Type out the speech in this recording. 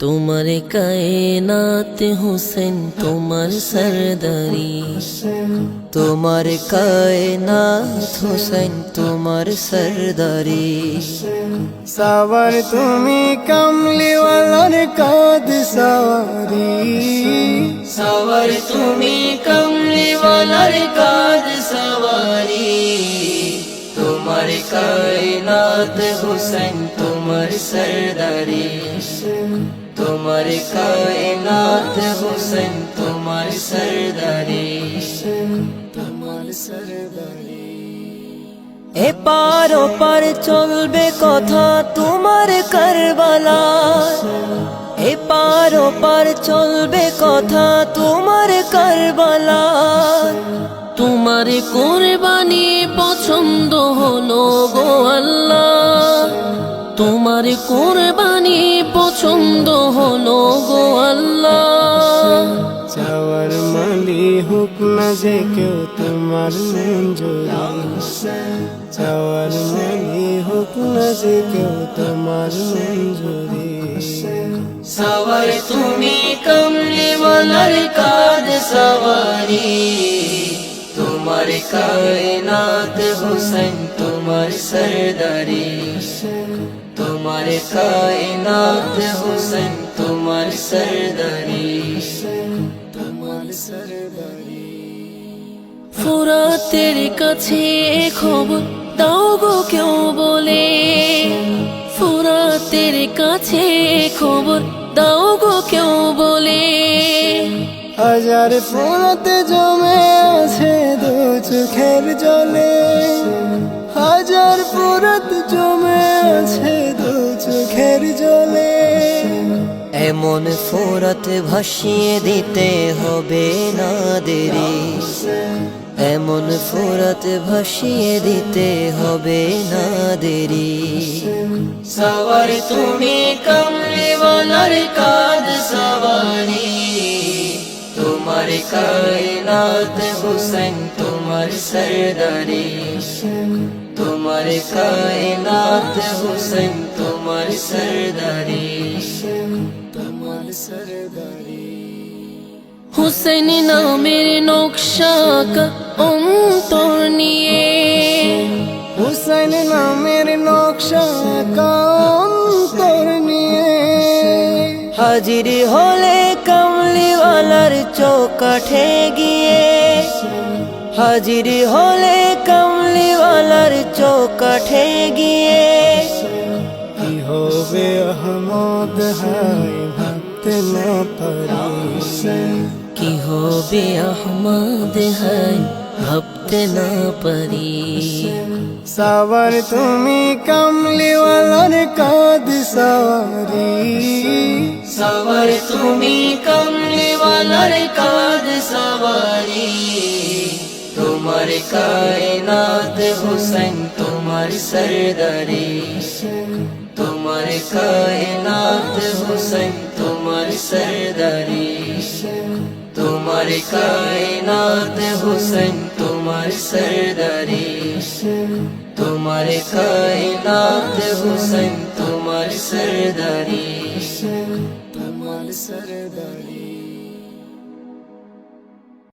তোমার কায়নাত হুসেন তোমার সরদারি, তোমার কায়নাত হুসেন তোমার সরদারি। সাওয়ার তুমি কমলিওয়ালার কাদ সওয়ারি, সাওয়ার তুমি কমলিওয়ালার কাদ সওয়ারি। তোমার কায়নাত হুসেন তোমার সরদারি, তোমার কায়নাত হুসেন তোমার সরদারি, তোমার সরদারি। এপার ওপার চলবে কথা তোমার কারবালা, এপার ওপার চলবে কথা তোমার কারবালা। তোমার কুরবানি পছন্দ হলো গো আল্লাহ, তোমার কুরবানি পছন্দ হলো গো আল্লাহ। চাওয়ার মালি হোক না যে কেউ তোমার মঞ্জুরি, চাওয়ার মালি হোক না যে কেউ তোমার মঞ্জুরি। সাওয়ার তুমি কমলিওয়ালার কাদ সওয়ারি, তোমার কায়নাত হুসেন তোমার সরদারি, তোমার কায়নাত হুসেন তোমার সরদারি, তোমার সরদারি। ফুরাতের কাছে খবর দাও গো কেউ বলে, ফুরাতের কাছে খবর দাও গো কেউ বলে। হাজার ফুরাতে জমে আছে দু চোখের জলে, হাজার ফুরাত জমে আছে দু চোখের জলে। এমন ফুরাত ভাসিয়ে দিতে হবে না দেরি, এমন ফুরাত ভাসিয়ে দিতে হবে না দেরি। সাওয়ার তুমি কমলিওয়ালার কাদ সওয়ারি, তোমার কায়নাত হুসেন তোমার সরদারি, তোমার কায়নাত হুসেন তোমার সরদারি, তোমার সরদারি। হুসেন নামের নকশা অন্তর নিয়ে, হুসেন নামের নকশা অন্তর নিয়ে। হাজির হলে কমলিওয়ালার চৌকাঠে গিয়ে, হাজির হলে কমলিওয়ালার চৌকাঠে গিয়ে। কি হবে আহমদ হায় ভাবতে না পারি, কি হবে আহমদ হায় ভাবতে না পারি। সাওয়ার তুমি কমলিওয়ালার কাদ সওয়ারি, সাওয়ার তুমি কমলিওয়ালার কাদ সওয়ারি। তোমার কায়নাত হুসেন তোমার সরদারি, তোমার কায়নাত হুসেন তোমার সরদারি, তোমার কায়নাত হুসেন তোমার সরদারি, তোমার কায়নাত হুসেন তোমার সরদারি, তোমার সরদারি।